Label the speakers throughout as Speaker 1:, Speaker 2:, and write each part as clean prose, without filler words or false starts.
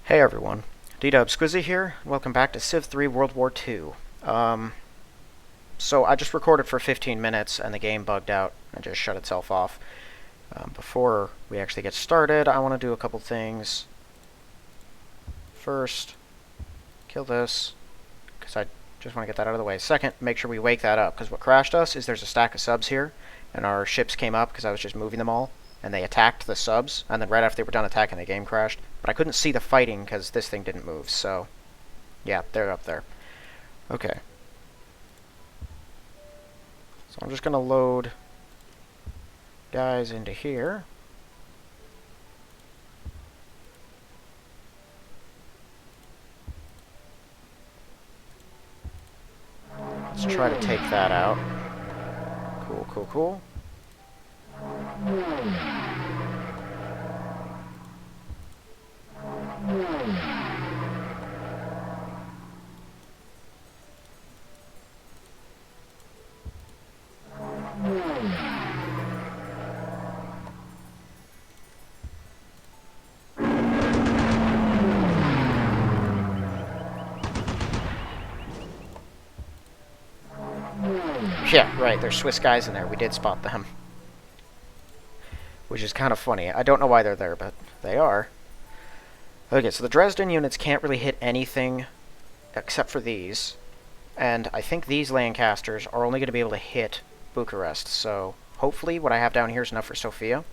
Speaker 1: Hey everyone, WW2 here. Welcome back to Civ 3 World War II. So I just recorded for 15 minutes and the game bugged out and just shut itself off. Before we actually get started, I want to do a couple things. First, kill this, because I just want to get that out of the way. Second, make sure we wake that up, because what crashed us is there's a stack of subs here, and our ships came up because I was just moving them all, and they attacked the subs, and then right after they were done attacking, the game crashed. But I couldn't see the fighting because this thing didn't move, so yeah, they're up there. Okay. So I'm just going to load guys into here. Let's try to take that out. Cool, cool, cool. Yeah, right, there's Swiss guys in there. We did spot them. Which is kind of funny. I don't know why they're there, but they are. Okay, so the Dresden units can't really hit anything except for these. And I think these Lancasters are only going to be able to hit Bucharest, so hopefully what I have down here is enough for Sofia.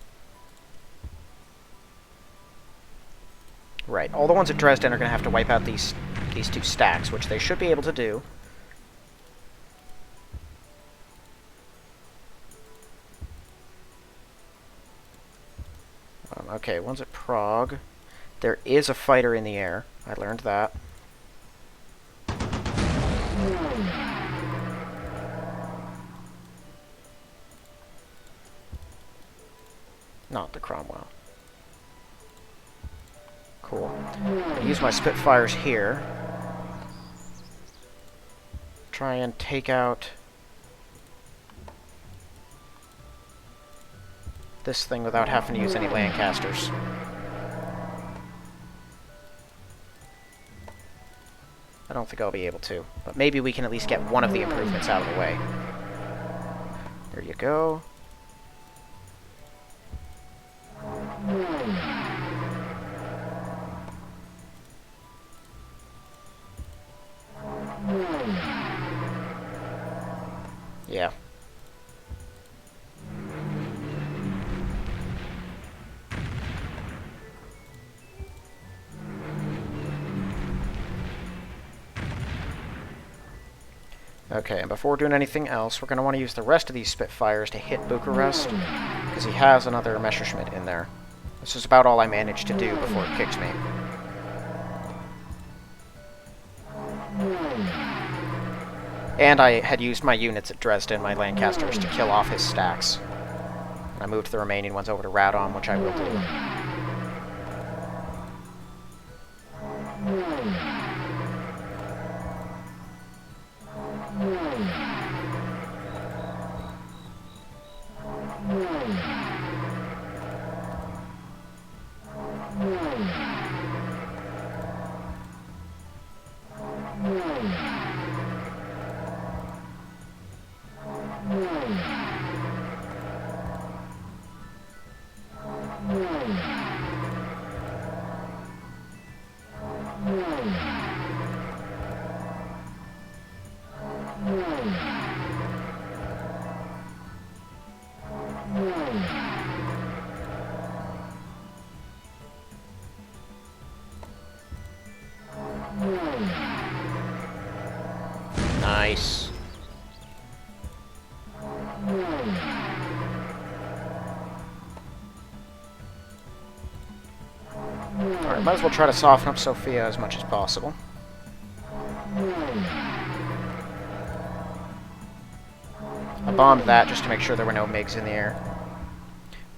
Speaker 1: Right, all the ones at Dresden are going to have to wipe out these two stacks, which they should be able to do. Okay, one's at Prague. There is a fighter in the air. I learned that. Not the Cromwell. Cool. I use my Spitfires here. Try and take out this thing without having to use any Lancasters. I don't think I'll be able to, but maybe we can at least get one of the improvements out of the way. There you go. Yeah. Okay, and before doing anything else, we're going to want to use the rest of these Spitfires to hit Bucharest, because he has another Messerschmitt in there. This is about all I managed to do before it kicks me. And I had used my units at Dresden, my Lancasters, to kill off his stacks. And I moved the remaining ones over to Radom, which I will do. Nice. Alright, might as well try to soften up Sofia as much as possible. I bombed that just to make sure there were no MiGs in the air.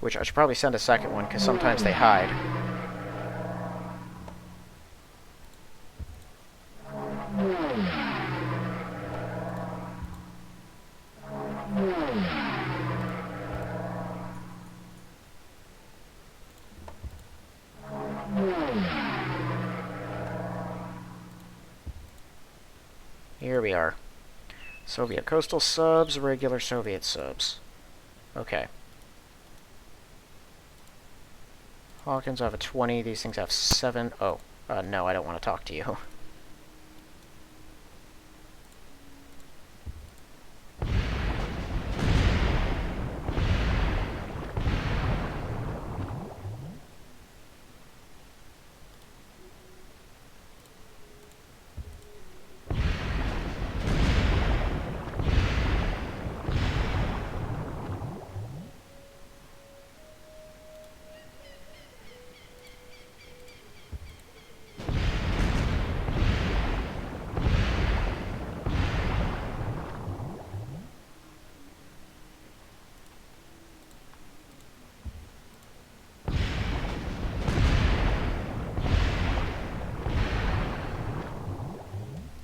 Speaker 1: Which I should probably send a second one, because sometimes they hide. Here we are. Soviet coastal subs, regular Soviet subs. Okay. Hawkins, I have a 20. These things have 7. Oh, no, I don't want to talk to you.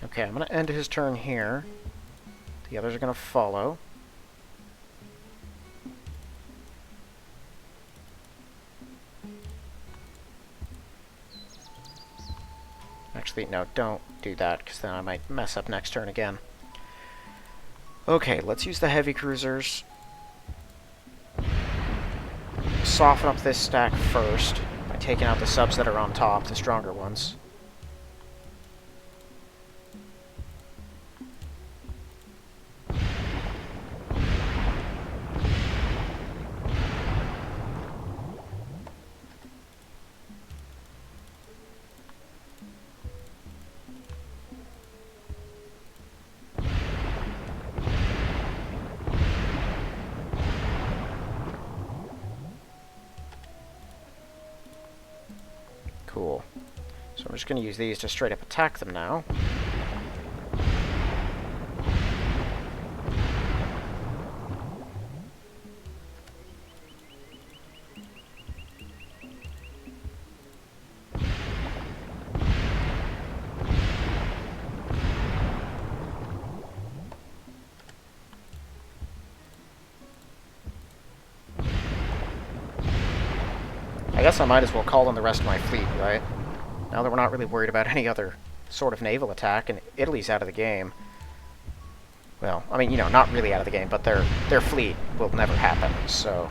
Speaker 1: Okay, I'm going to end his turn here. The others are going to follow. Actually, no, don't do that, because then I might mess up next turn again. Okay, let's use the heavy cruisers. Soften up this stack first by taking out the subs that are on top, the stronger ones. Cool. So I'm just going to use these to straight up attack them now. I guess I might as well call in the rest of my fleet, right? Now that we're not really worried about any other sort of naval attack, and Italy's out of the game. Well, I mean, you know, not really out of the game, but their fleet will never happen, so...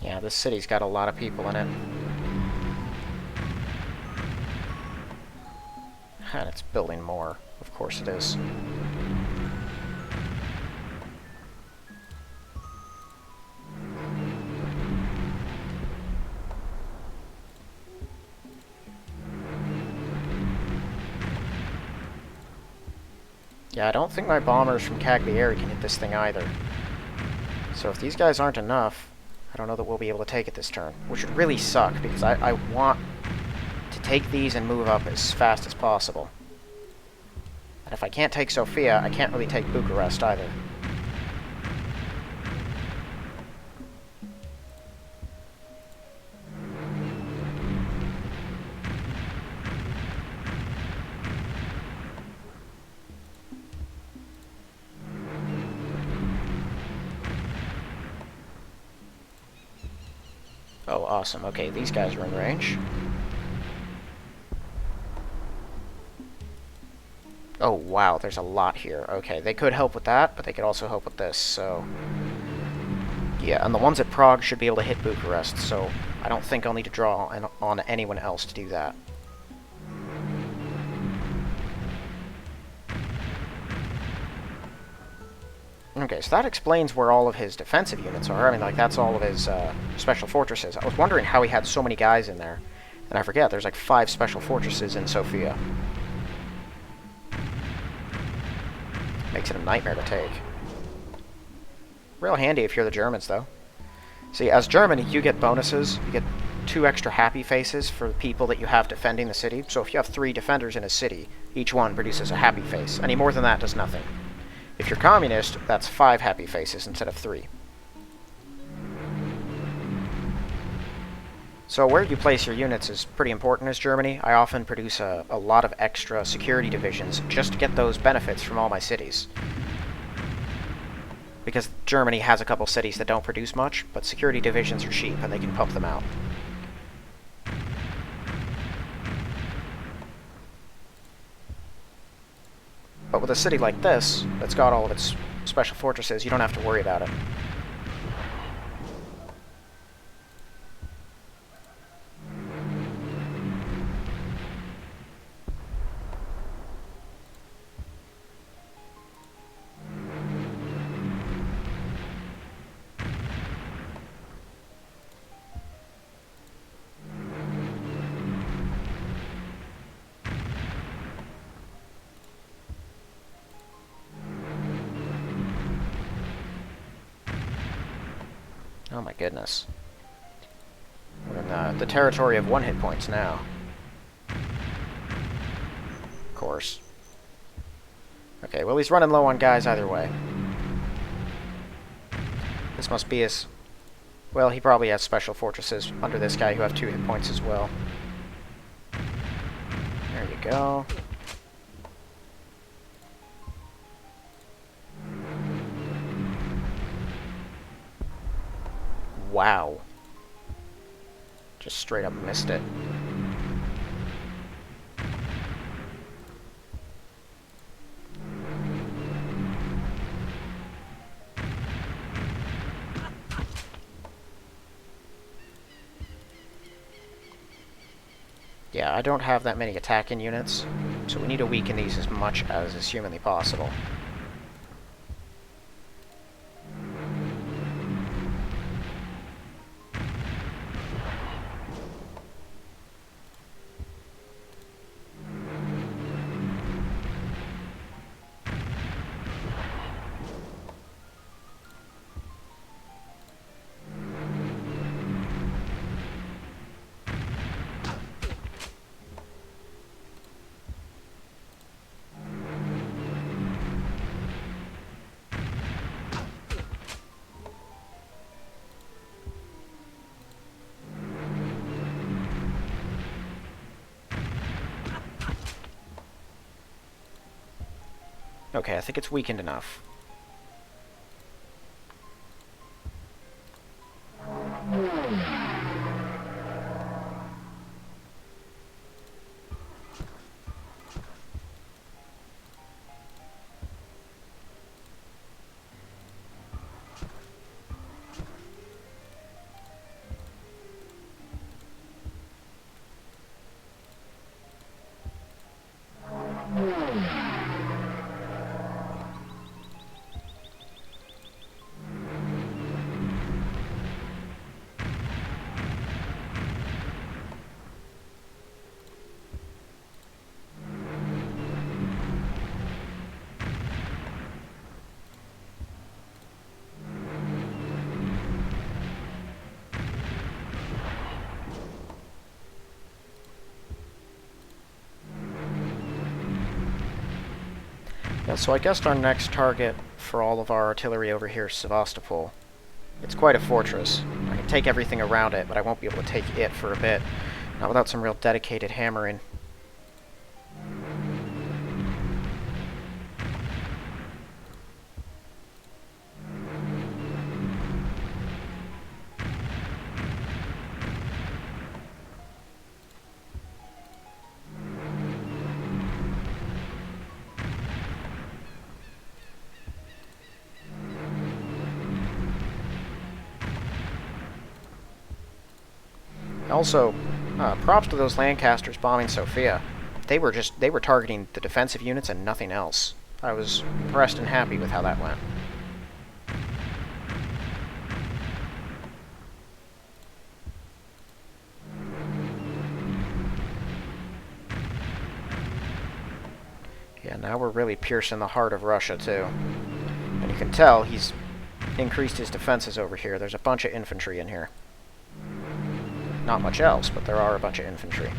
Speaker 1: Yeah, this city's got a lot of people in it. And it's building more. Of course it is. Yeah, I don't think my bombers from Cagliari can hit this thing either. So if these guys aren't enough, I don't know that we'll be able to take it this turn. Which would really suck, because I want to take these and move up as fast as possible. And if I can't take Sofia, I can't really take Bucharest either. Oh, awesome. Okay, these guys are in range. Oh, wow, there's a lot here. Okay, they could help with that, but they could also help with this, so... Yeah, and the ones at Prague should be able to hit Bucharest, so I don't think I'll need to draw on anyone else to do that. Okay, so that explains where all of his defensive units are. I mean, like, that's all of his special fortresses. I was wondering how he had so many guys in there. And I forget, there's like 5 special fortresses in Sofia. Makes it a nightmare to take. Real handy if you're the Germans, though. See, as Germany, you get bonuses. You get 2 extra happy faces for the people that you have defending the city. So if you have 3 defenders in a city, each one produces a happy face. Any more than that does nothing. If you're communist, that's 5 happy faces instead of 3. So where you place your units is pretty important as Germany. I often produce a lot of extra security divisions just to get those benefits from all my cities. Because Germany has a couple cities that don't produce much, but security divisions are cheap and they can pump them out. But with a city like this, that's got all of its special fortresses, you don't have to worry about it. Oh my goodness. We're in the territory of 1 hit points now. Of course. Okay, well he's running low on guys either way. This must be his... Well, he probably has special fortresses under this guy who have 2 hit points as well. There you go. Wow. Just straight up missed it. Yeah, I don't have that many attacking units, so we need to weaken these as much as is humanly possible. Okay, I think it's weakened enough. Yeah, so I guess our next target for all of our artillery over here is Sevastopol. It's quite a fortress. I can take everything around it, but I won't be able to take it for a bit. Not without some real dedicated hammering. Also, props to those Lancasters bombing Sofia. They were targeting the defensive units and nothing else. I was impressed and happy with how that went. Yeah, now we're really piercing the heart of Russia, too. And you can tell he's increased his defenses over here. There's a bunch of infantry in here. Not much else, but there are a bunch of infantry.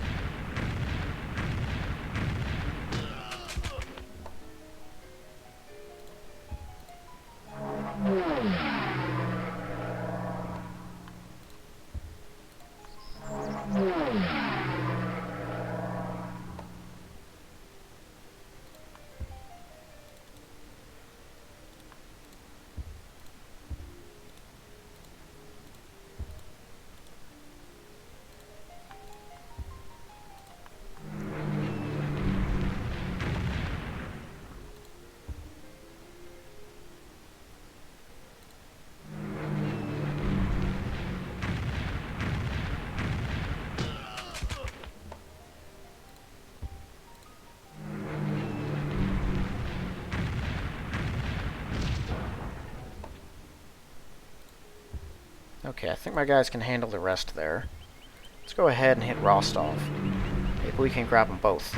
Speaker 1: Okay, I think my guys can handle the rest there. Let's go ahead and hit Rostov. Maybe we can grab them both.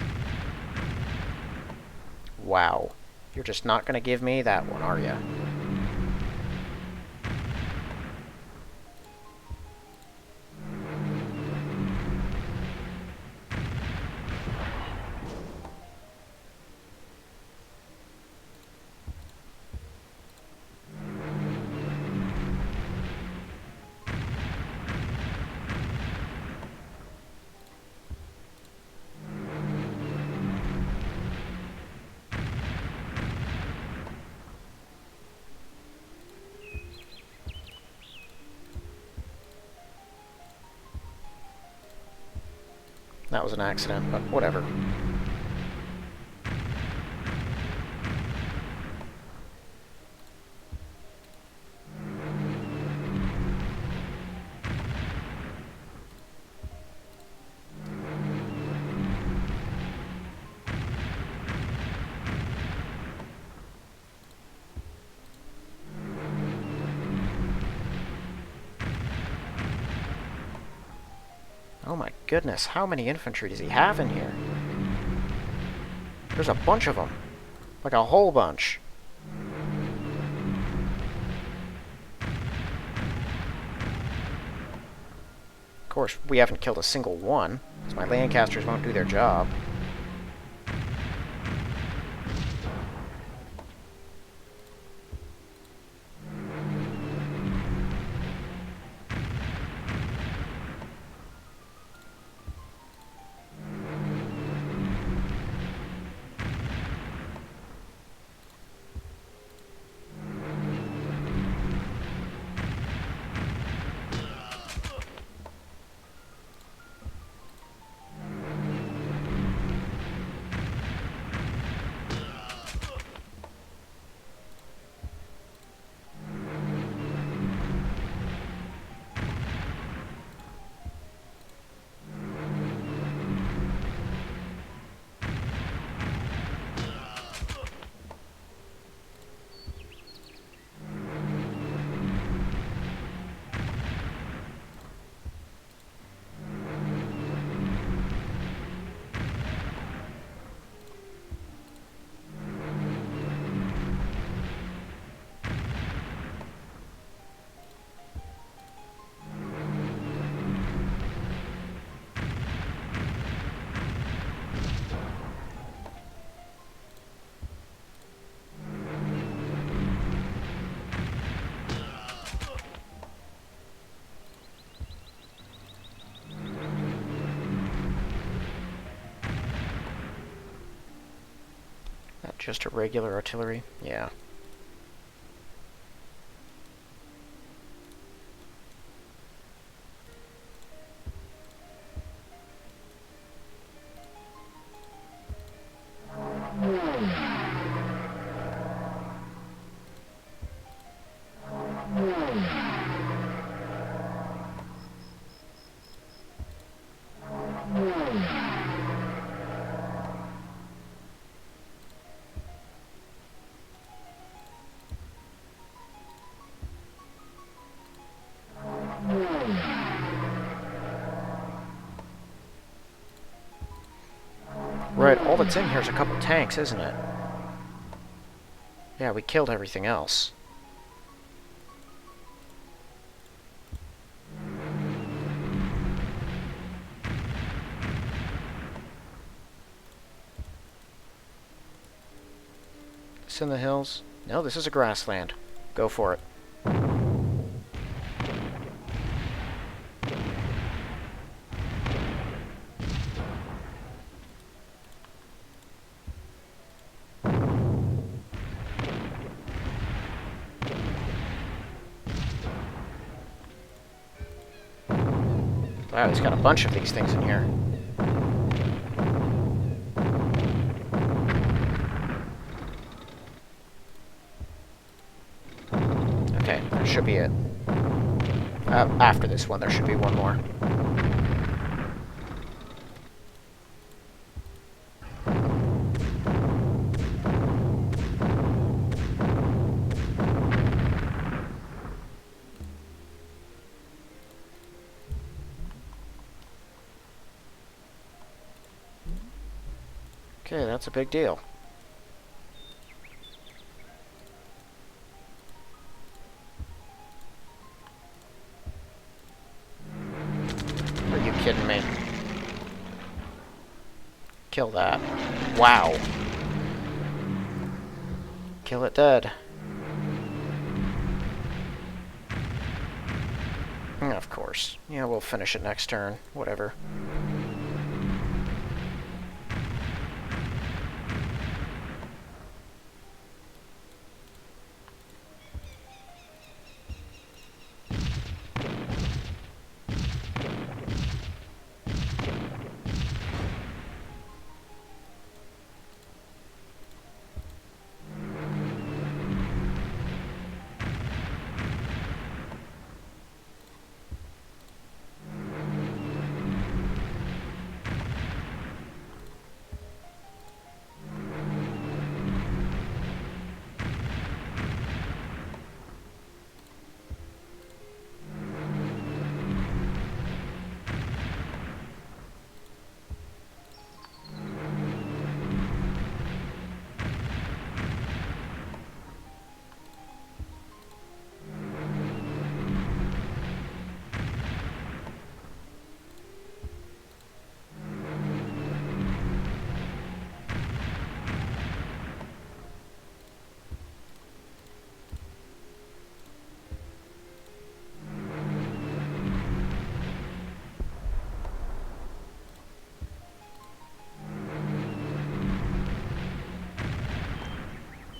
Speaker 1: Wow. You're just not going to give me that one, are you? That was an accident, but whatever. Oh my goodness, how many infantry does he have in here? There's a bunch of them. Like a whole bunch. Of course, we haven't killed a single one, because my Lancasters won't do their job. Not just a regular artillery? Yeah. Right, all that's in here is a couple tanks, isn't it? Yeah, we killed everything else. This in the hills? No, this is a grassland. Go for it. Wow, he's got a bunch of these things in here. Okay, that should be it. After this one, there should be one more. Okay, that's a big deal. Are you kidding me? Kill that. Wow. Kill it dead. Of course. Yeah, we'll finish it next turn. Whatever.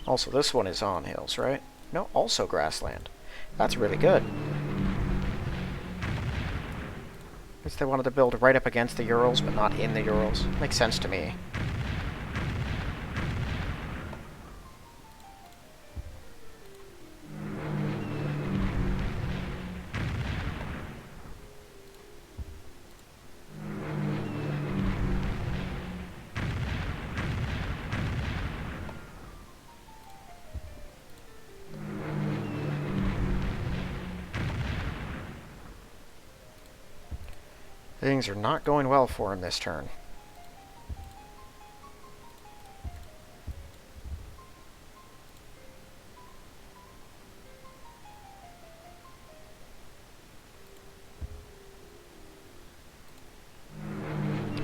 Speaker 1: Also, this one is on hills, right? No, also grassland. That's really good. I guess they wanted to build right up against the Urals, but not in the Urals. Makes sense to me. Things are not going well for him this turn.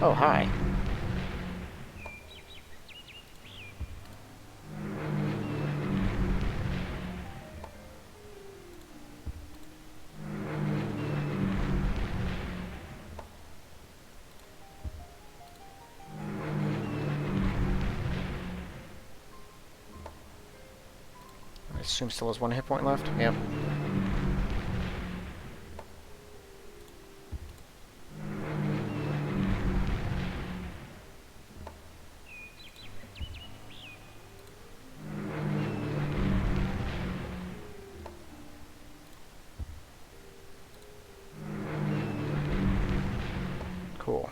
Speaker 1: Oh, hi. I assume still has 1 hit point left? Yep. Cool.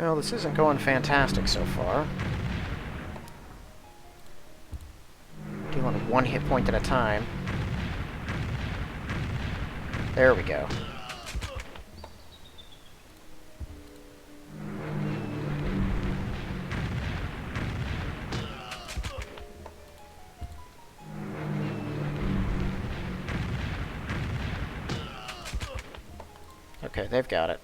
Speaker 1: Well, this isn't going fantastic so far. Dealing one hit point at a time. There we go. Okay, they've got it.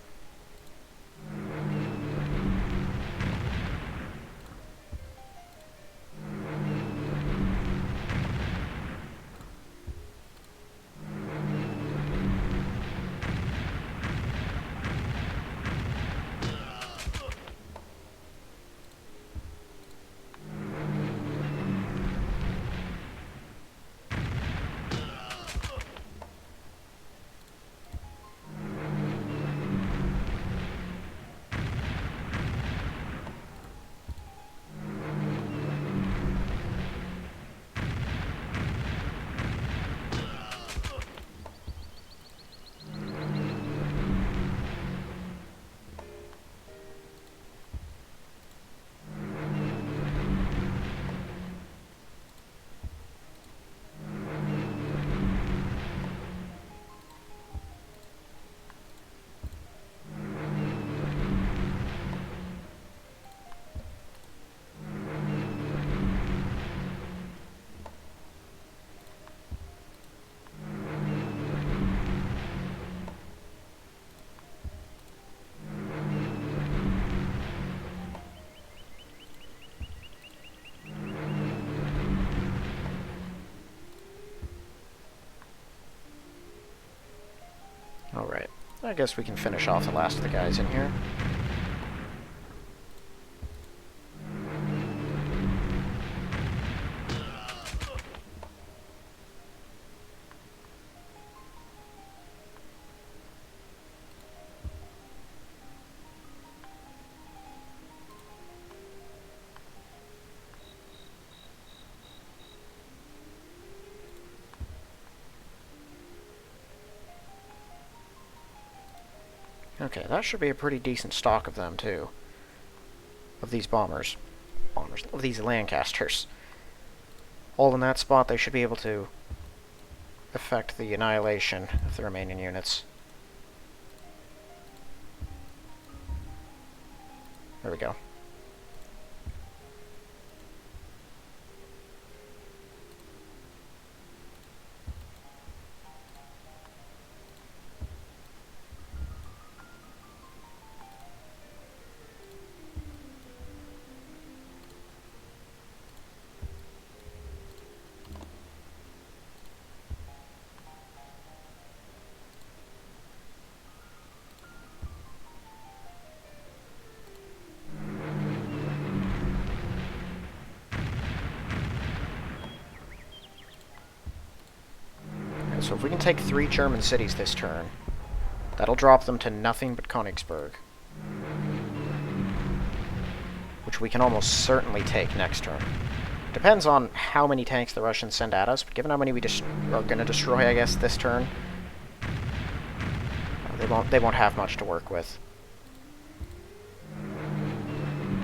Speaker 1: Alright. I guess we can finish off the last of the guys in here. Okay, that should be a pretty decent stock of them, too. Of these bombers. Of these Lancasters. All in that spot, they should be able to affect the annihilation of the remaining units. There we go. So if we can take 3 German cities this turn, that'll drop them to nothing but Königsberg. Which we can almost certainly take next turn. Depends on how many tanks the Russians send at us, but given how many we are going to destroy, I guess, this turn, they won't have much to work with.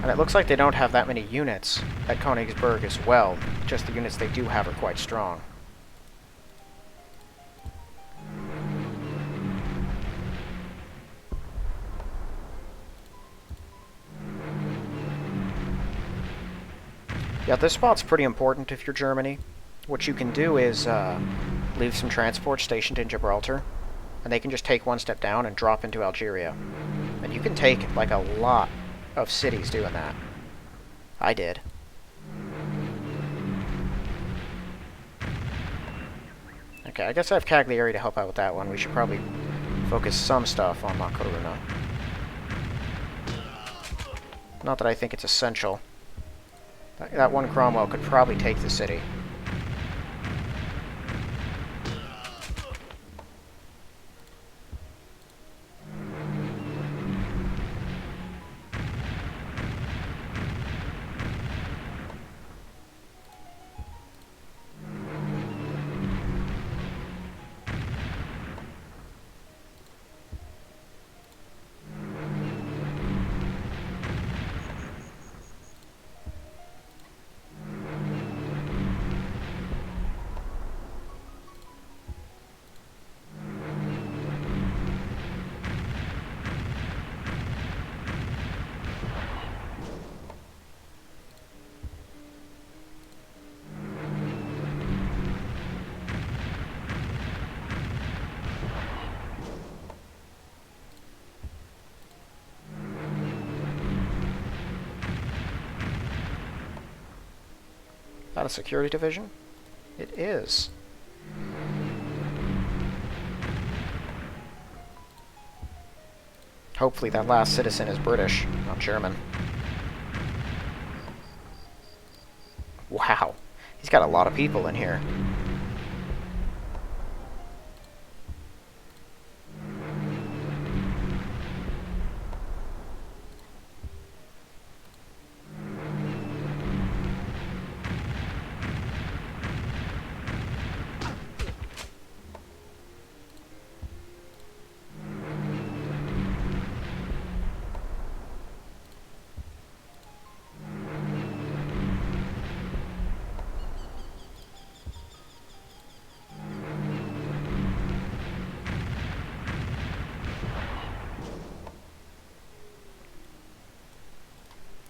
Speaker 1: And it looks like they don't have that many units at Königsberg as well. Just the units they do have are quite strong. Yeah, this spot's pretty important if you're Germany. What you can do is leave some transport stationed in Gibraltar, and they can just take one step down and drop into Algeria. And you can take, like, a lot of cities doing that. I did. Okay, I guess I have Cagliari to help out with that one. We should probably focus some stuff on La Coruna. Not that I think it's essential. That one Cromwell could probably take the city. That a security division? It is. Hopefully that last citizen is British, not German. Wow. He's got a lot of people in here.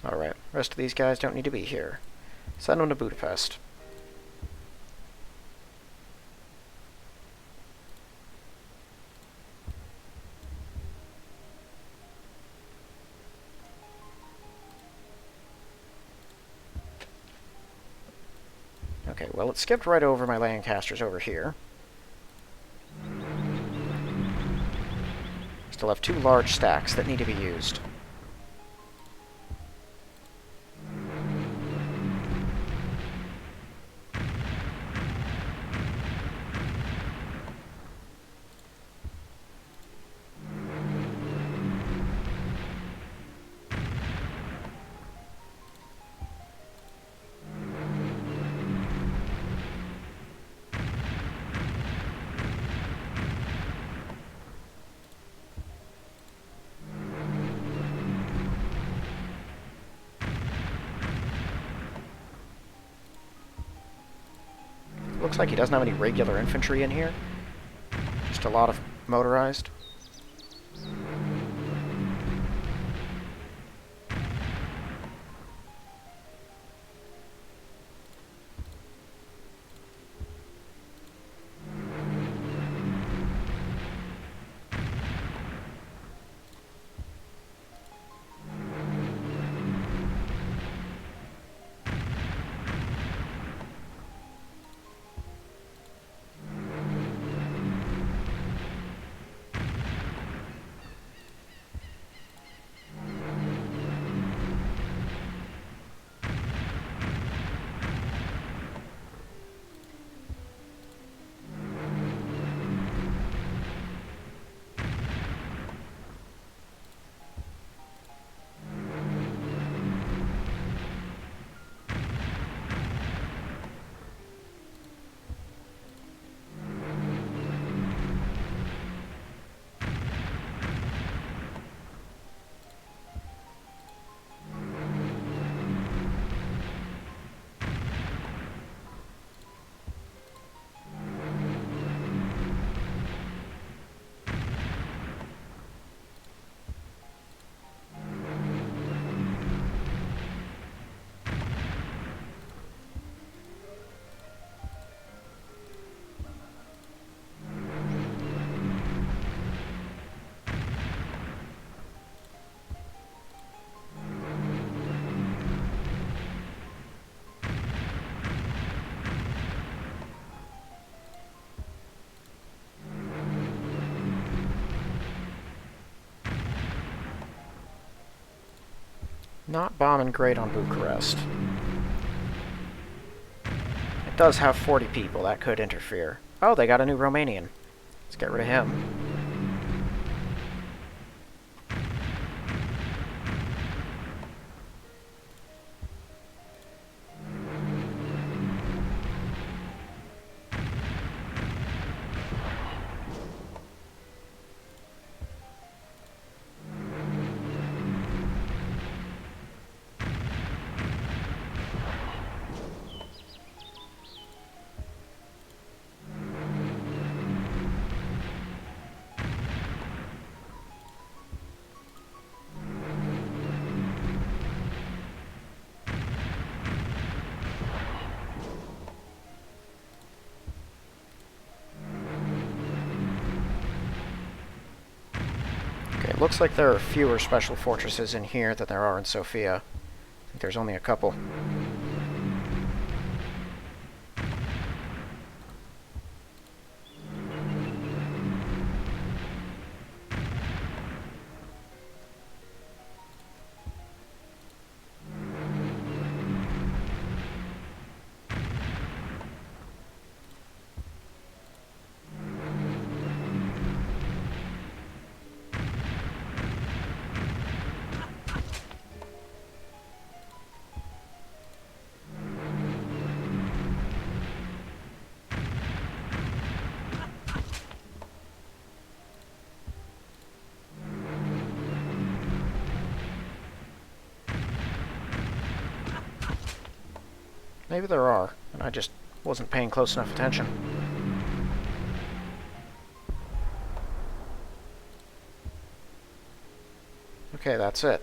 Speaker 1: Alright, rest of these guys don't need to be here. Send them to Budapest. Okay, well, it skipped right over my Lancasters over here. Still have 2 large stacks that need to be used. Looks like he doesn't have any regular infantry in here. Just a lot of motorized. Not bombing great on Bucharest. It does have 40 people. That could interfere. Oh, they got a new Romanian. Let's get rid of him. It looks like there are fewer special fortresses in here than there are in Sofia. I think there's only a couple. Maybe there are, and I just wasn't paying close enough attention. Okay, that's it.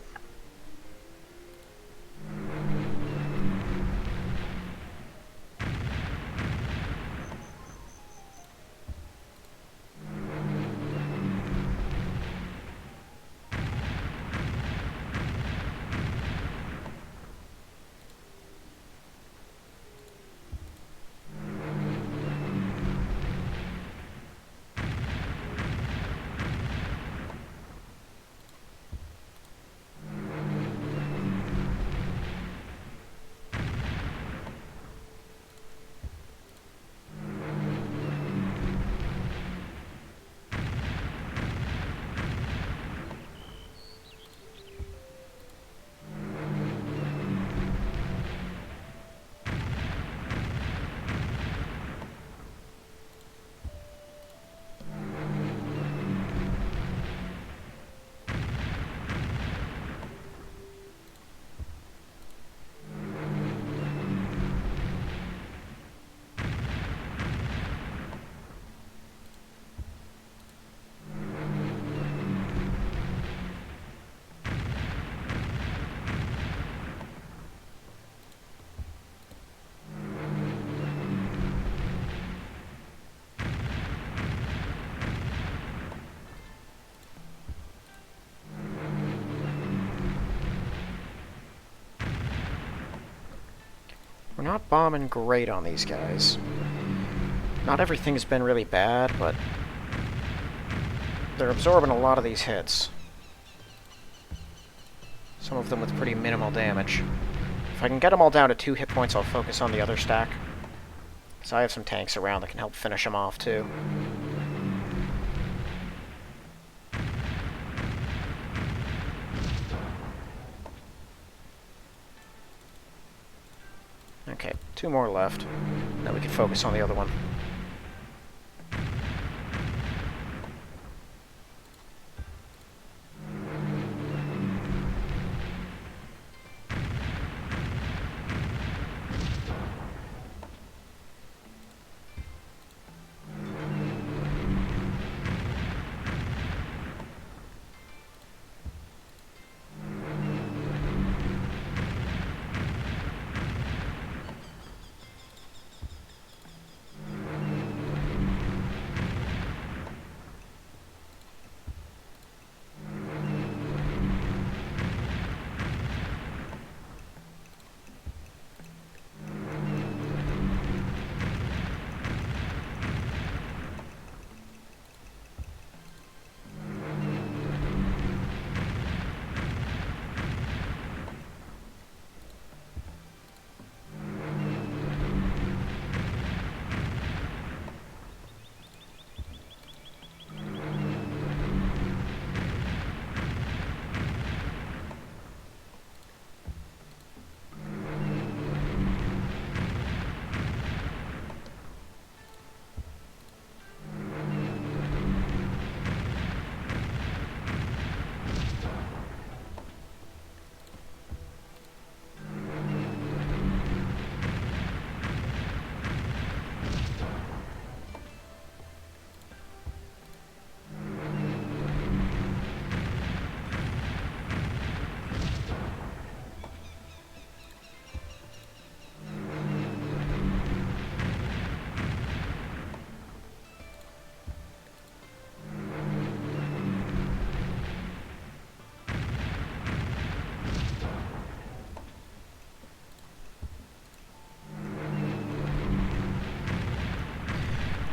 Speaker 1: We're not bombing great on these guys. Not everything's been really bad, but they're absorbing a lot of these hits. Some of them with pretty minimal damage. If I can get them all down to 2 hit points, I'll focus on the other stack. So I have some tanks around that can help finish them off, too. Okay, 2 more left. Then we can focus on the other one.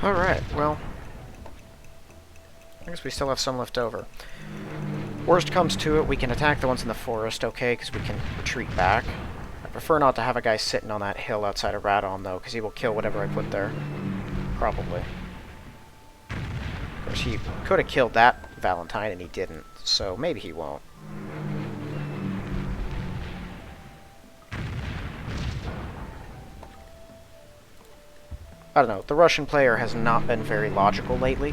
Speaker 1: Alright, well, I guess we still have some left over. Worst comes to it, we can attack the ones in the forest, okay, because we can retreat back. I prefer not to have a guy sitting on that hill outside of Radon, though, because he will kill whatever I put there. Probably. Of course, he could have killed that Valentine, and he didn't, so maybe he won't. I don't know, the Russian player has not been very logical lately.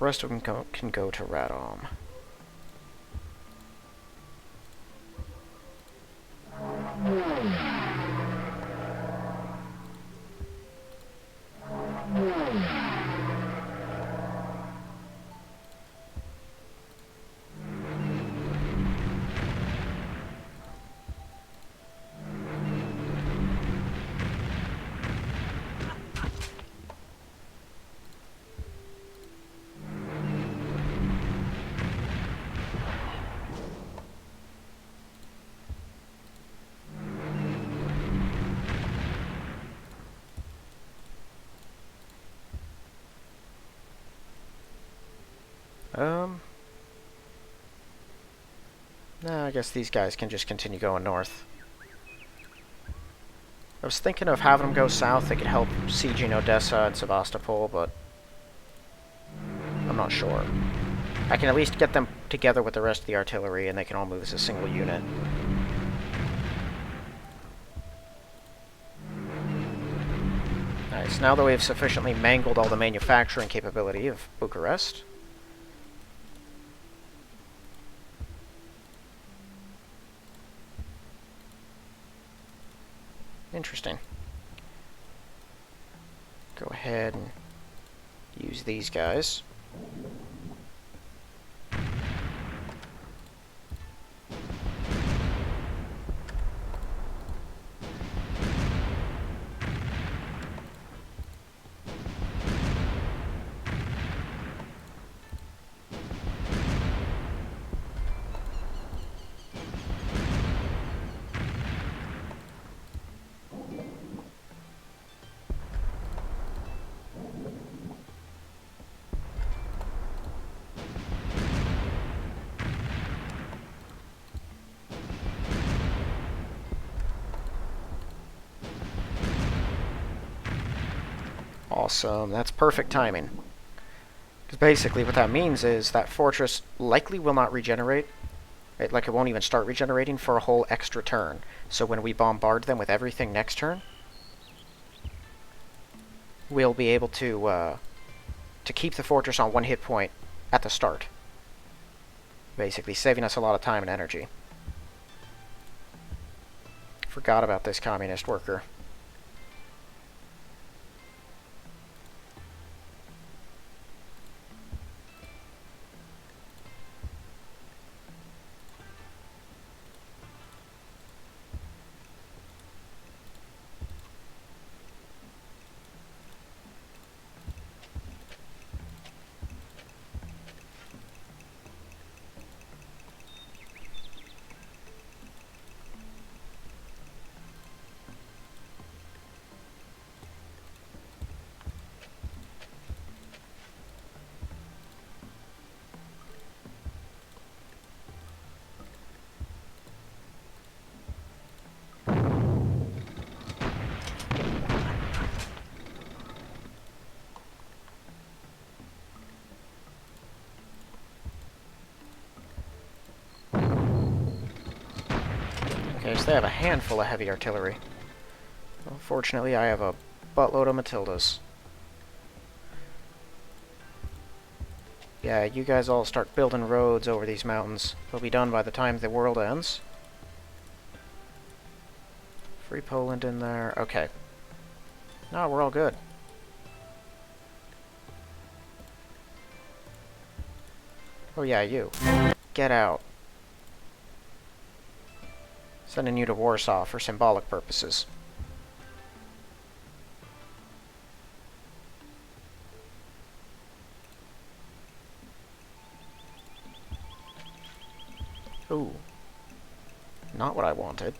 Speaker 1: rest of them can go to Radom. No, I guess these guys can just continue going north. I was thinking of having them go south. They could help sieging Odessa and Sevastopol, but I'm not sure. I can at least get them together with the rest of the artillery, and they can all move as a single unit. Nice. Now that we've sufficiently mangled all the manufacturing capability of Bucharest, interesting. Go ahead and use these guys. Awesome. That's perfect timing. Because basically what that means is that fortress likely will not regenerate. It won't even start regenerating for a whole extra turn. So when we bombard them with everything next turn, we'll be able to keep the fortress on 1 hit point at the start. Basically saving us a lot of time and energy. Forgot about this communist worker. Okay, so they have a handful of heavy artillery. Unfortunately, I have a buttload of Matildas. Yeah, you guys all start building roads over these mountains. They'll be done by the time the world ends. Free Poland in there. Okay. No, we're all good. Oh yeah, you. Get out. Sending you to Warsaw for symbolic purposes. Ooh. Not what I wanted.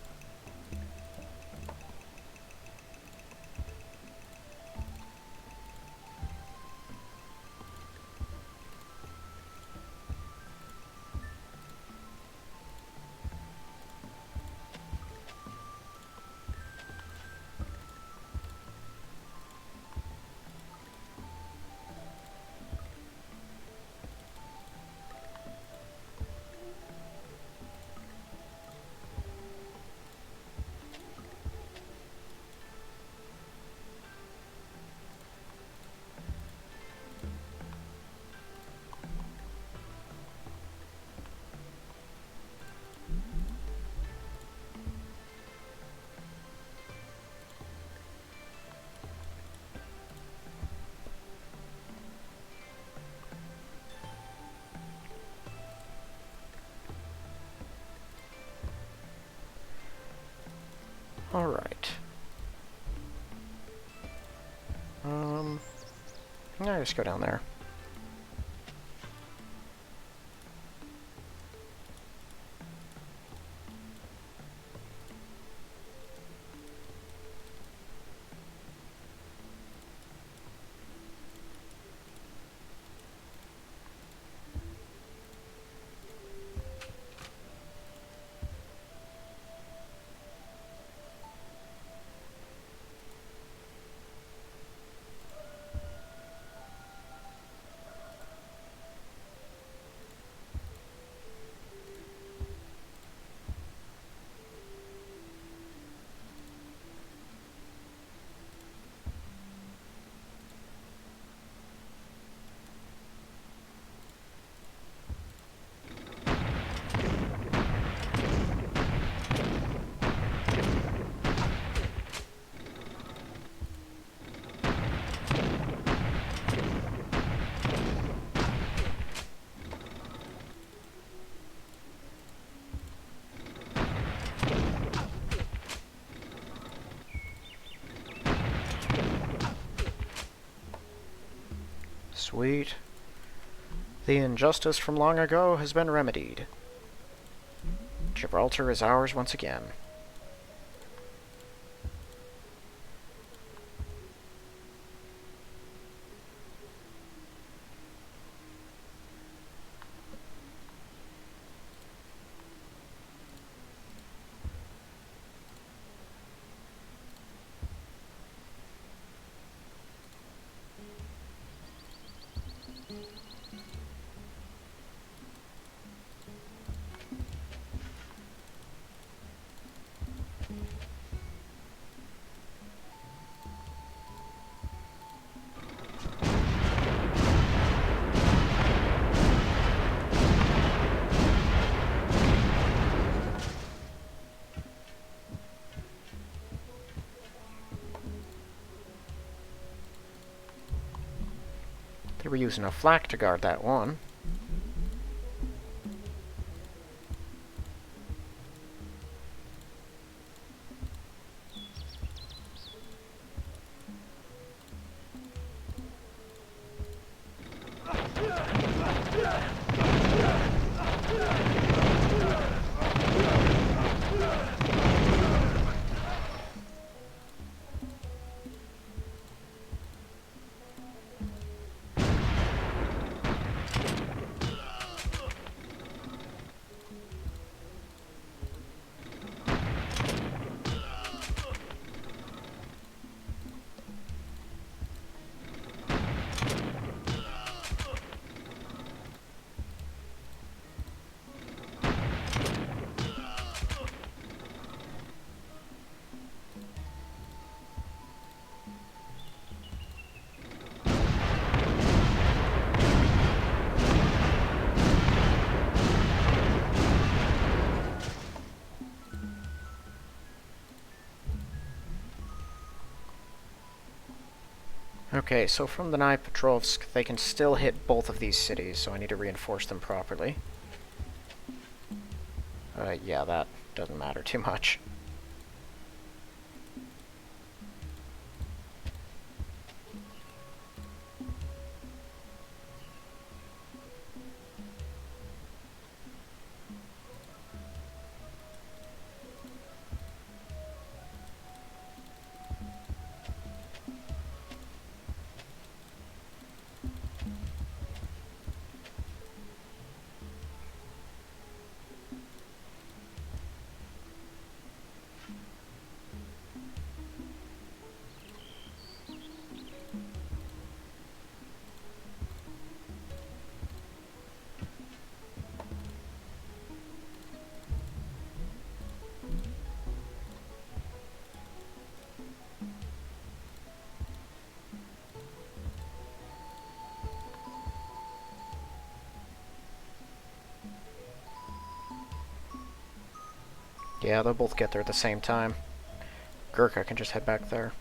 Speaker 1: Let's go down there. Sweet. The injustice from long ago has been remedied. Gibraltar is ours once again. They were using a flak to guard that one. Okay, so from the Dnipropetrovsk, they can still hit both of these cities, so I need to reinforce them properly. Yeah, that doesn't matter too much. Yeah, they'll both get there at the same time. Gurkha can just head back there.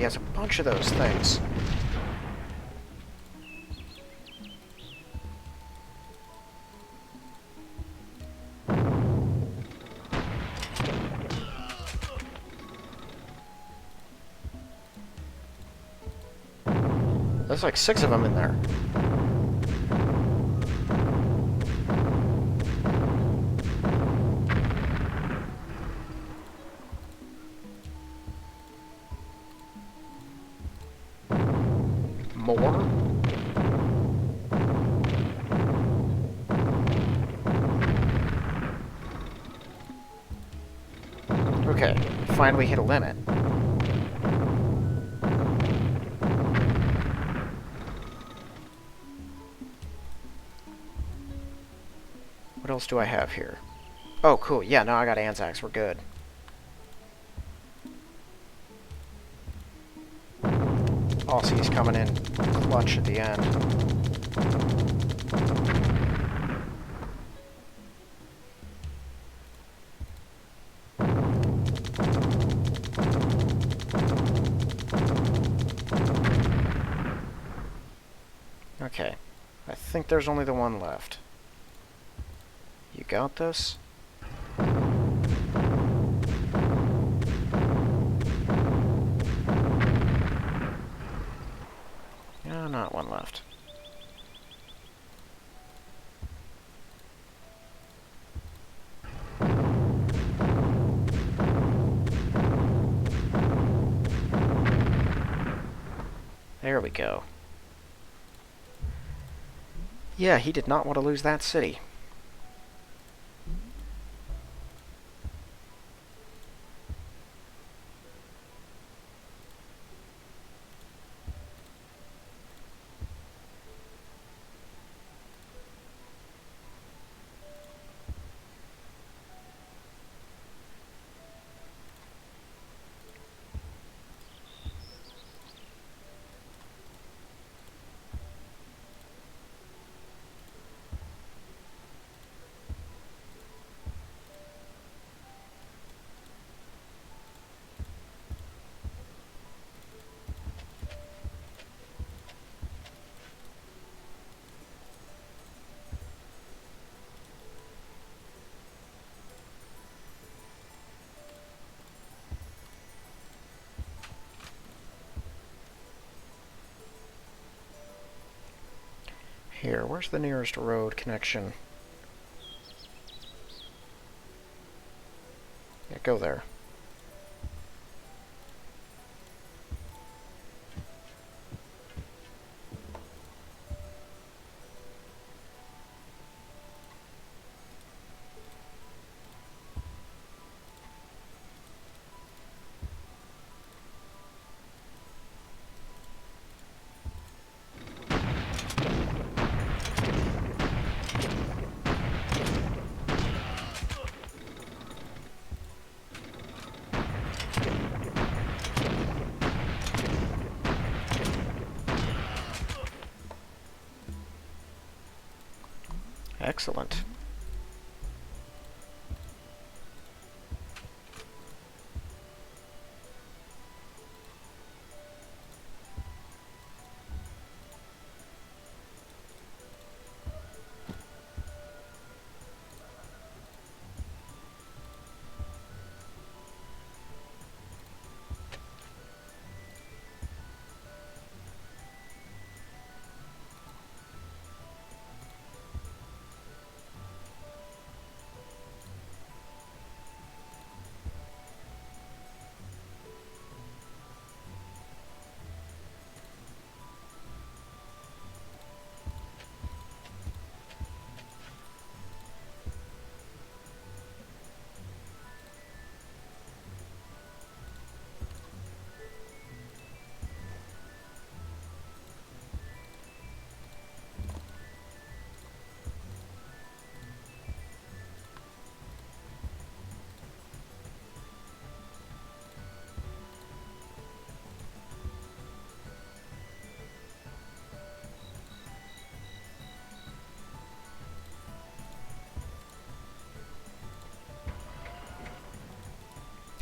Speaker 1: has a bunch of those things. There's like 6 of them in there. More? Okay, finally hit a limit. What else do I have here? Oh, cool. Yeah, no, I got Anzacs. We're good. Aussie's coming in clutch at the end. Okay. I think there's only the one left. You got this? Yeah, not one left. There we go. Yeah, he did not want to lose that city. Here, where's the nearest road connection? Yeah, go there. Excellent.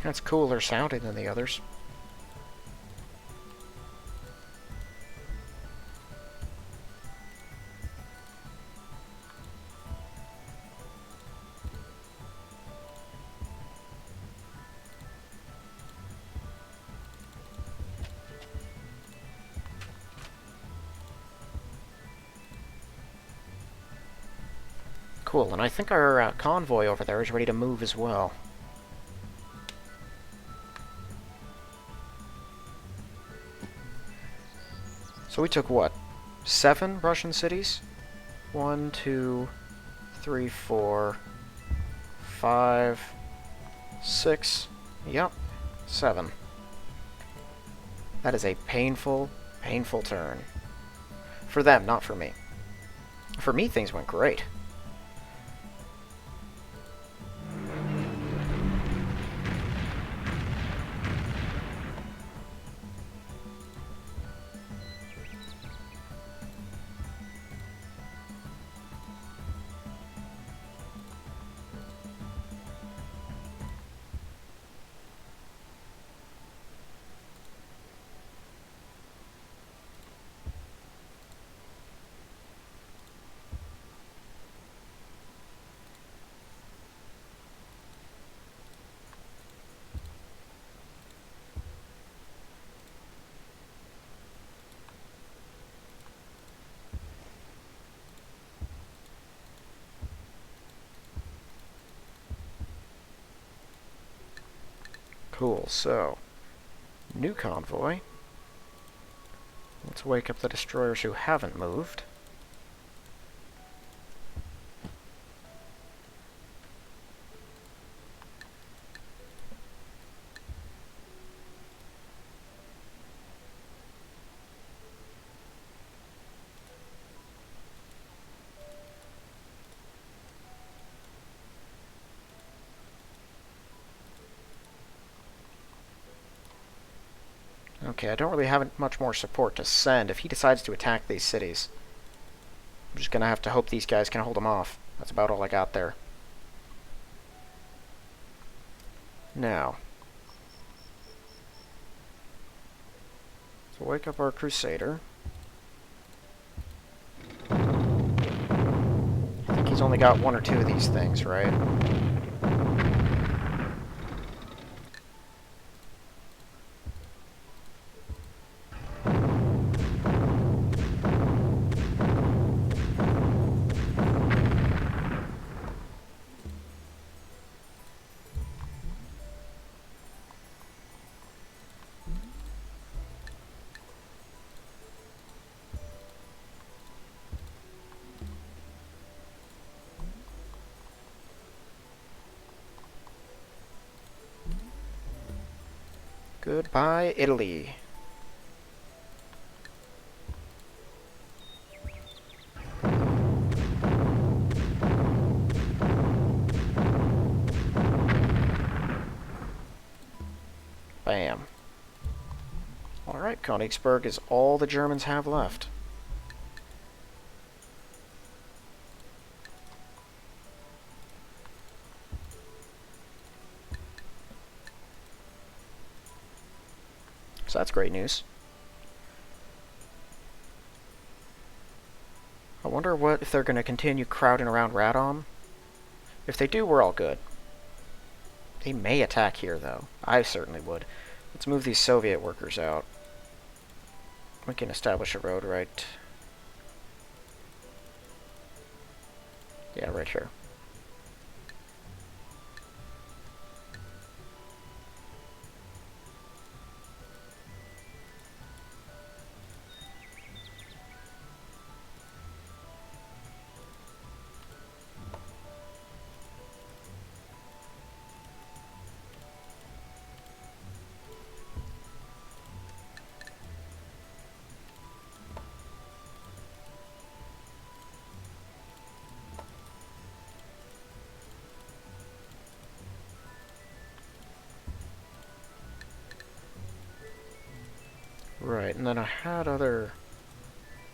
Speaker 1: That's cooler sounding than the others. Cool, and I think our convoy over there is ready to move as well. So we took what? 7 Russian cities? 1, 2, 3, 4, 5, 6. Yep, 7. That is a painful, painful turn. For them, not for me. For me, things went great. Cool, so, new convoy. Let's wake up the destroyers who haven't moved. Okay, I don't really have much more support to send if he decides to attack these cities. I'm just gonna have to hope these guys can hold him off. That's about all I got there. Now, let's wake up our Crusader. I think he's only got 1 or 2 of these things, right? Goodbye, Italy. Bam. Alright, Königsberg is all the Germans have left. So that's great news. I wonder if they're going to continue crowding around Radom. If they do, we're all good. They may attack here, though. I certainly would. Let's move these Soviet workers out. We can establish a road right... Yeah, right here. Right, and then I had other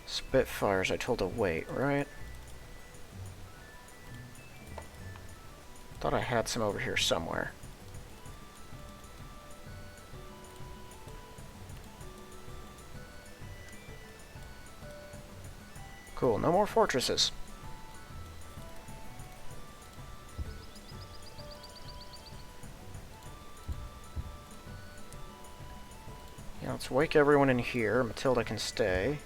Speaker 1: Spitfires I told to wait, right? Thought I had some over here somewhere. Cool, no more fortresses. Yeah, let's wake everyone in here. Matilda can stay.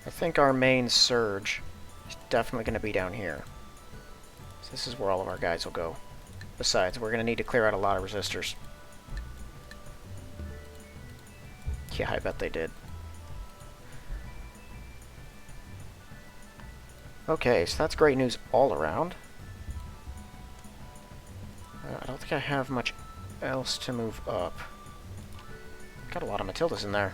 Speaker 1: I think our main surge definitely going to be down here. So this is where all of our guys will go. Besides, we're going to need to clear out a lot of resistors. Yeah, I bet they did. Okay, so that's great news all around. I don't think I have much else to move up. Got a lot of Matildas in there.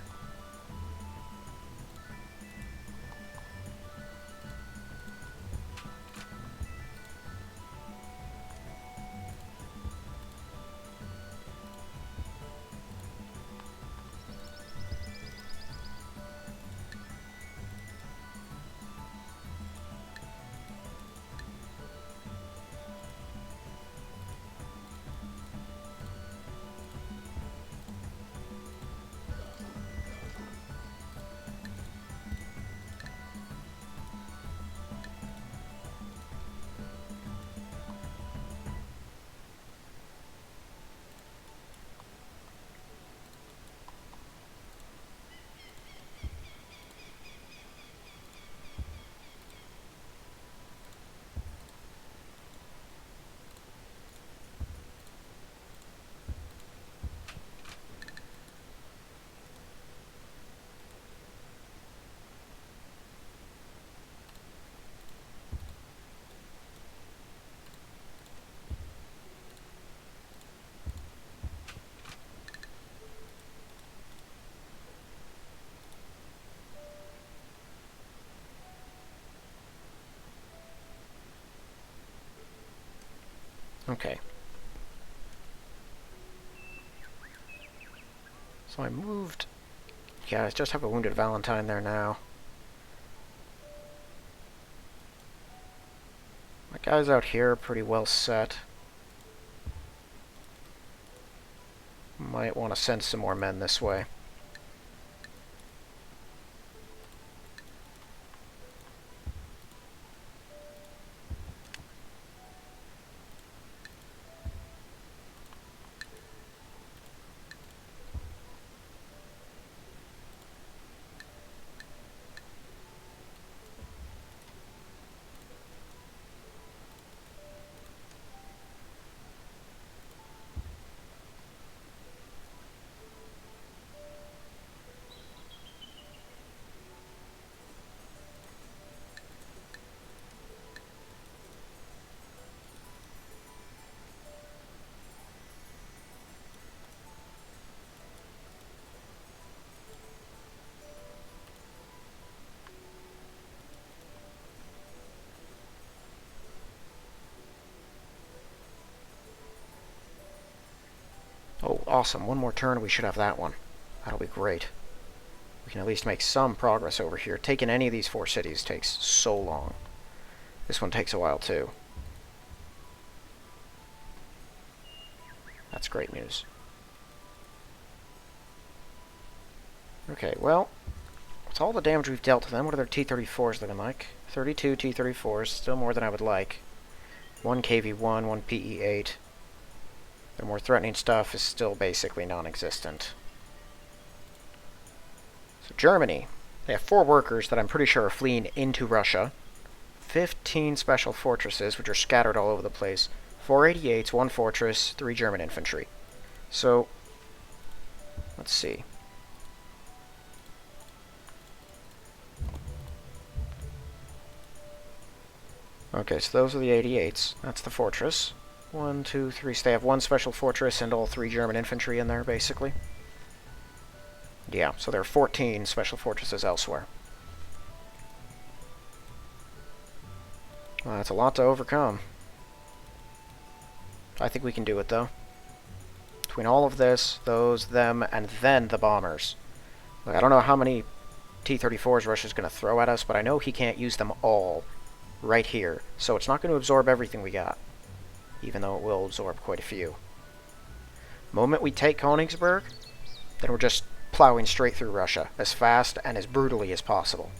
Speaker 1: Okay. So I moved... Yeah, I just have a Wounded Valentine there now. My guys out here are pretty well set. Might want to send some more men this way. Oh, awesome. One more turn, we should have that one. That'll be great. We can at least make some progress over here. Taking any of these 4 cities takes so long. This one takes a while, too. That's great news. Okay, well, with all the damage we've dealt to them, what are their T-34s looking like? 32 T-34s, still more than I would like. 1 KV-1, 1 PE-8. Their more threatening stuff is still basically non-existent. So Germany, they have 4 workers that I'm pretty sure are fleeing into Russia. 15 special fortresses, which are scattered all over the place. 4 88s, 1 fortress, 3 German infantry. So, let's see. Okay, so those are the 88s. That's the fortress. 1, 2, 3. So they have 1 special fortress and all 3 German infantry in there, basically. Yeah, so there are 14 special fortresses elsewhere. Well, that's a lot to overcome. I think we can do it, though. Between all of this, those, them, and then the bombers. Look, I don't know how many T-34s Russia's going to throw at us, but I know he can't use them all right here. So it's not going to absorb everything we got, even though it will absorb quite a few. The moment we take Königsberg, then we're just plowing straight through Russia as fast and as brutally as possible.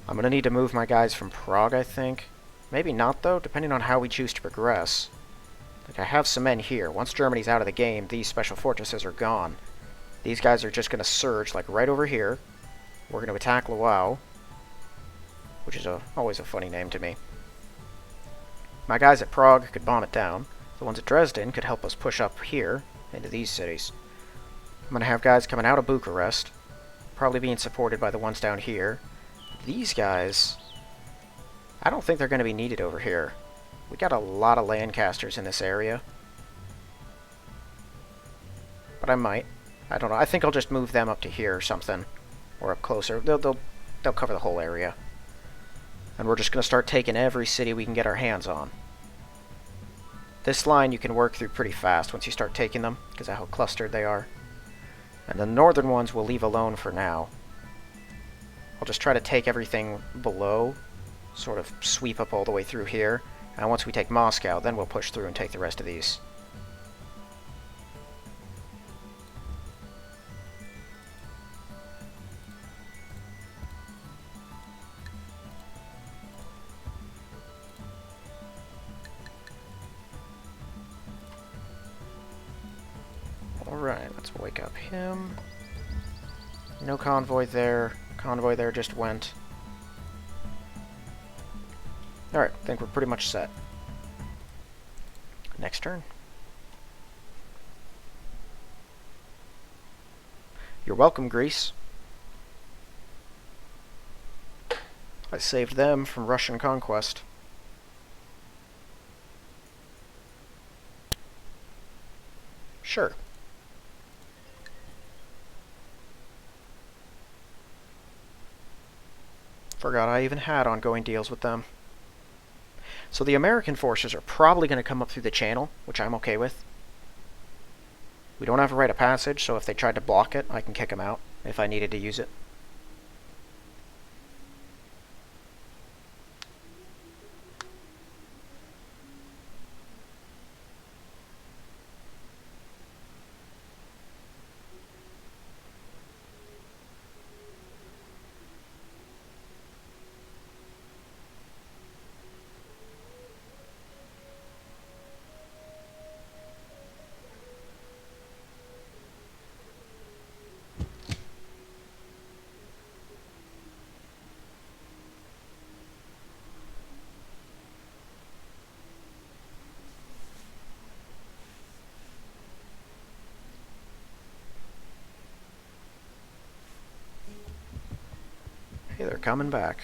Speaker 1: I'm going to need to move my guys from Prague, I think. Maybe not, though, depending on how we choose to progress. Like, I have some men here. Once Germany's out of the game, these special fortresses are gone. These guys are just going to surge, like, right over here. We're going to attack Lwów. which is always a funny name to me. My guys at Prague could bomb it down. The ones at Dresden could help us push up here into these cities. I'm going to have guys coming out of Bucharest, probably being supported by the ones down here. These guys, I don't think they're going to be needed over here. We got a lot of Lancasters in this area. But I might. I don't know. I think I'll just move them up to here or something. Or up closer. They'll cover the whole area. And we're just going to start taking every city we can get our hands on. This line you can work through pretty fast once you start taking them, because of how clustered they are. And the northern ones we'll leave alone for now. I'll just try to take everything below, sort of sweep up all the way through here. And once we take Moscow, then we'll push through and take the rest of these. Alright, let's wake up him. No convoy there. Convoy there just went. Alright, I think we're pretty much set. Next turn. You're welcome, Greece. I saved them from Russian conquest. Sure. Forgot I even had ongoing deals with them. So the American forces are probably going to come up through the channel, which I'm okay with. We don't have a rite of passage, so if they tried to block it, I can kick them out if I needed to use it. Hey, they're coming back.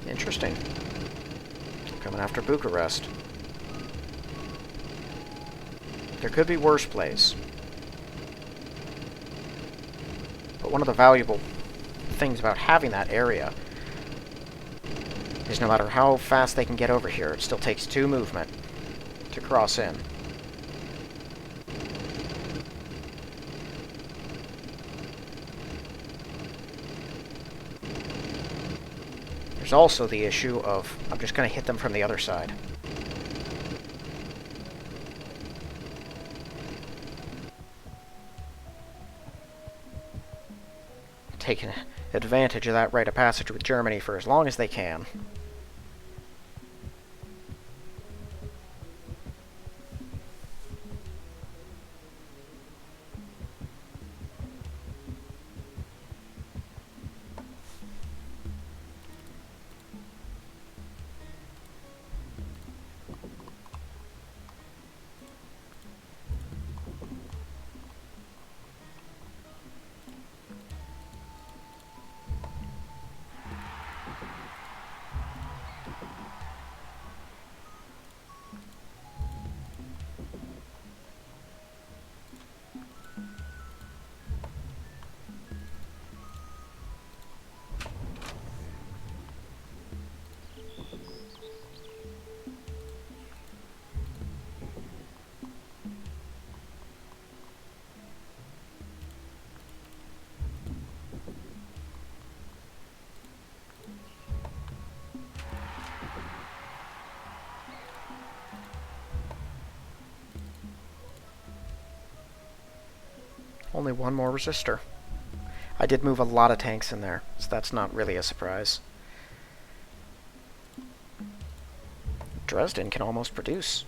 Speaker 1: Interesting. They're coming after Bucharest. There could be worse plays. But one of the valuable things about having that area is no matter how fast they can get over here, it still takes 2 movement to cross in. There's also the issue of, I'm just going to hit them from the other side. Taking advantage of that rite of passage with Germany for as long as they can. Only one more resistor. I did move a lot of tanks in there, so that's not really a surprise. Dresden can almost produce.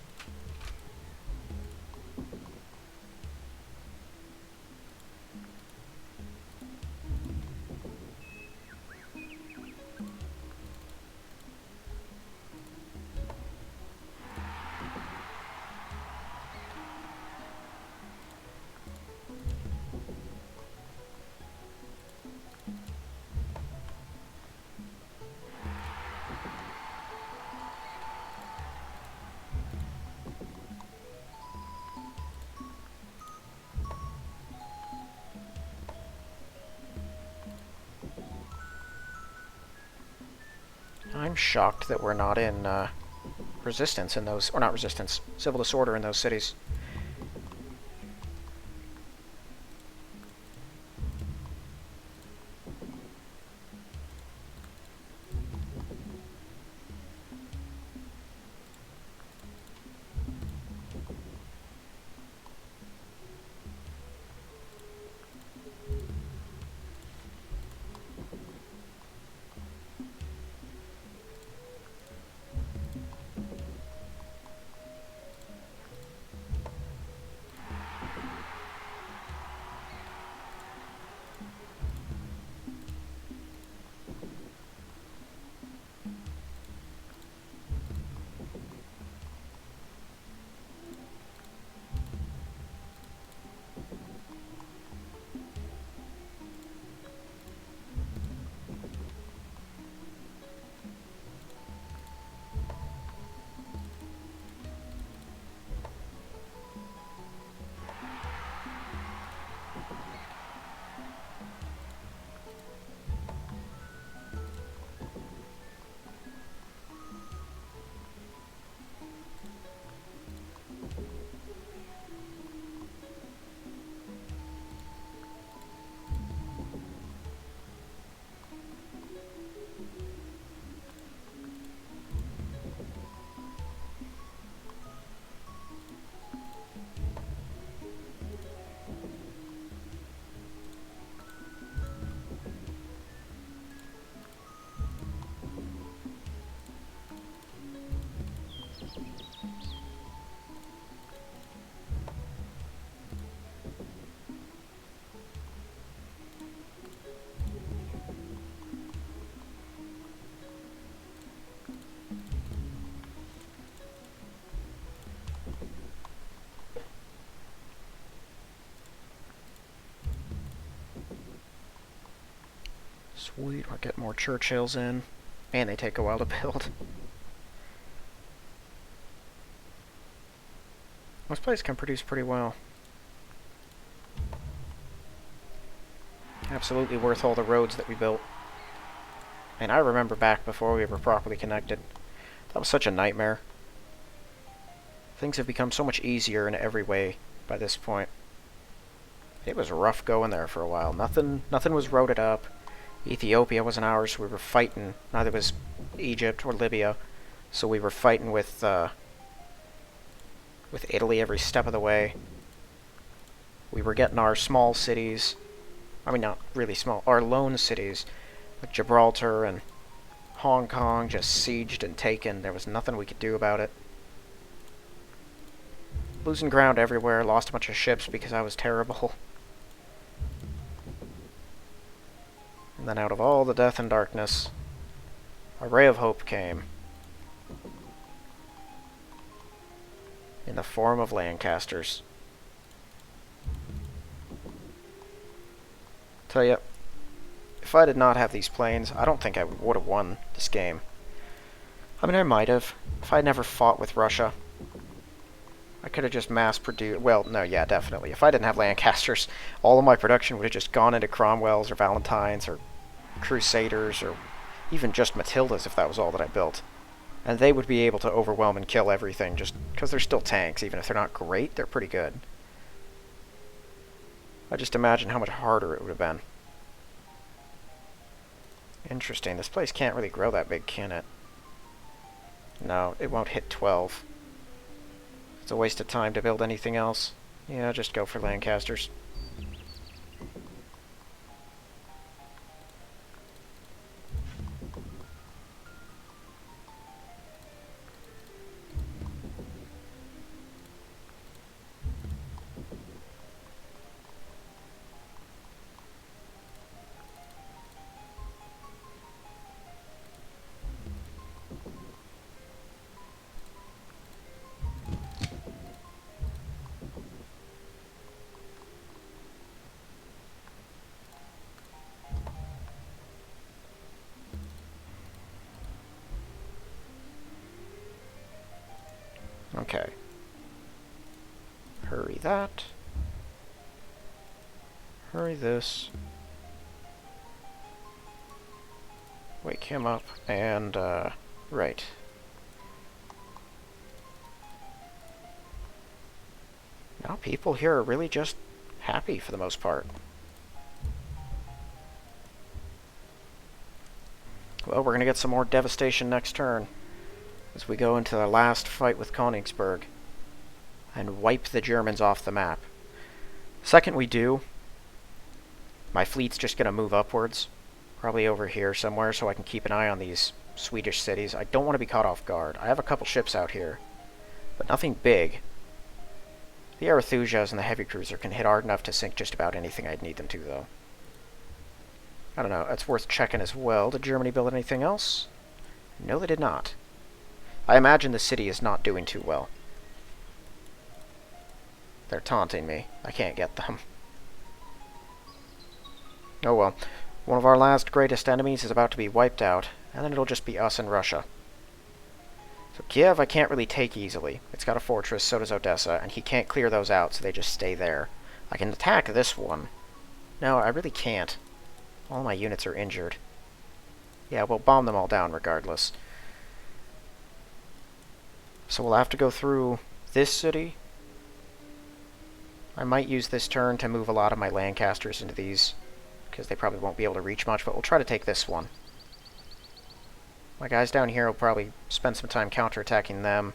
Speaker 1: I'm shocked that we're not in resistance in those, or not resistance, civil disorder in those cities. Sweet, I'll get more Churchills in. And they take a while to build. This place can produce pretty well. Absolutely worth all the roads that we built. And I remember back before we were properly connected. That was such a nightmare. Things have become so much easier in every way by this point. It was rough going there for a while. Nothing was roaded up. Ethiopia wasn't ours. We were fighting. Neither was Egypt or Libya. So we were fighting with Italy every step of the way. We were getting our small cities. I mean, not really small. Our lone cities, like Gibraltar and Hong Kong, just sieged and taken. There was nothing we could do about it. Losing ground everywhere. Lost a bunch of ships because I was terrible. And then out of all the death and darkness, a ray of hope came. In the form of Lancasters. Tell you, if I did not have these planes, I don't think I would have won this game. I mean, I might have. If I never fought with Russia, I could have just mass-produced... Well, no, yeah, definitely. If I didn't have Lancasters, all of my production would have just gone into Cromwells or Valentines or Crusaders or even just Matildas if that was all that I built. And they would be able to overwhelm and kill everything just because they're still tanks. Even if they're not great, they're pretty good. I just imagine how much harder it would have been. Interesting. This place can't really grow that big, can it? No, it won't hit 12. It's a waste of time to build anything else. Yeah, just go for Lancasters. Okay. Hurry that. Hurry this. Wake him up, and, right. Now people here are really just happy for the most part. Well, we're going to get some more devastation next turn as we go into the last fight with Königsberg and wipe the Germans off the map. Second we do, my fleet's just going to move upwards, probably over here somewhere, so I can keep an eye on these Swedish cities. I don't want to be caught off guard. I have a couple ships out here, but nothing big. The Arethusias and the heavy cruiser can hit hard enough to sink just about anything I'd need them to, though. I don't know, it's worth checking as well. Did Germany build anything else? No, they did not. I imagine the city is not doing too well. They're taunting me. I can't get them. Oh well. One of our last greatest enemies is about to be wiped out, and then it'll just be us and Russia. So Kiev I can't really take easily. It's got a fortress, so does Odessa, and he can't clear those out, so they just stay there. I can attack this one. No, I really can't. All my units are injured. Yeah, we'll bomb them all down regardless. So we'll have to go through this city. I might use this turn to move a lot of my Lancasters into these, because they probably won't be able to reach much, but we'll try to take this one. My guys down here will probably spend some time counterattacking them.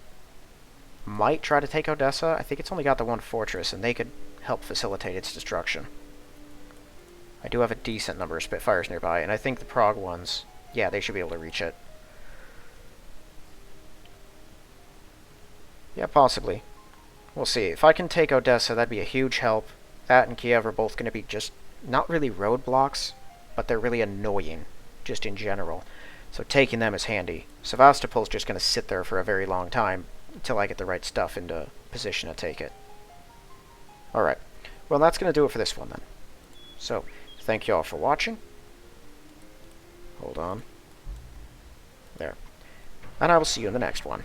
Speaker 1: Might try to take Odessa. I think it's only got the one fortress, and they could help facilitate its destruction. I do have a decent number of Spitfires nearby, and I think the Prague ones, yeah, they should be able to reach it. Yeah, possibly. We'll see. If I can take Odessa, that'd be a huge help. That and Kiev are both going to be just not really roadblocks, but they're really annoying, just in general. So taking them is handy. Sevastopol's just going to sit there for a very long time until I get the right stuff into position to take it. Alright. Well, that's going to do it for this one, then. So, thank you all for watching. Hold on. There. And I will see you in the next one.